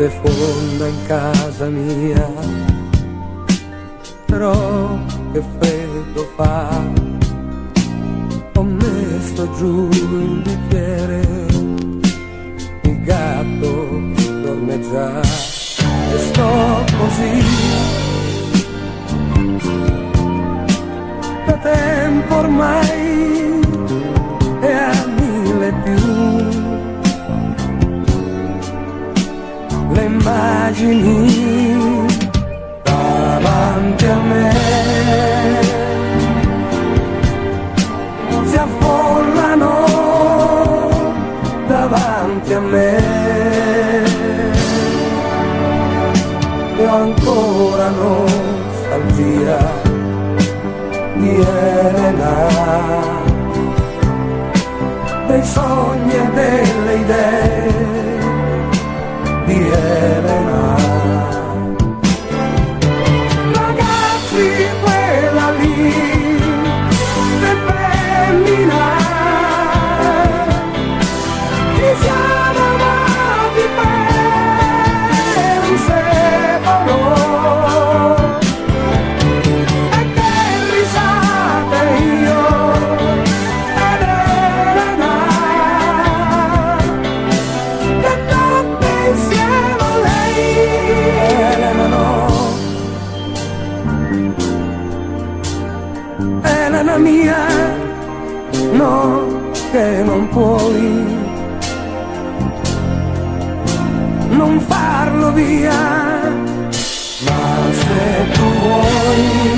notte fonda in casa mia, però che freddo fa, ho messo giù il bicchiere, il gatto dorme già e sto così da tempo ormai e a mille più. Le immagini davanti a me si affollano davanti a me e ho ancora nostalgia di Elena, dei sogni e delle idee di Elena. Ragazzi, quella lì è femmina, ci siamo amati per un secolo e che risate io ed Elena, che notte insieme a lei. Elena no, Elena mia, no, che non puoi non farlo via, ma se tu vuoi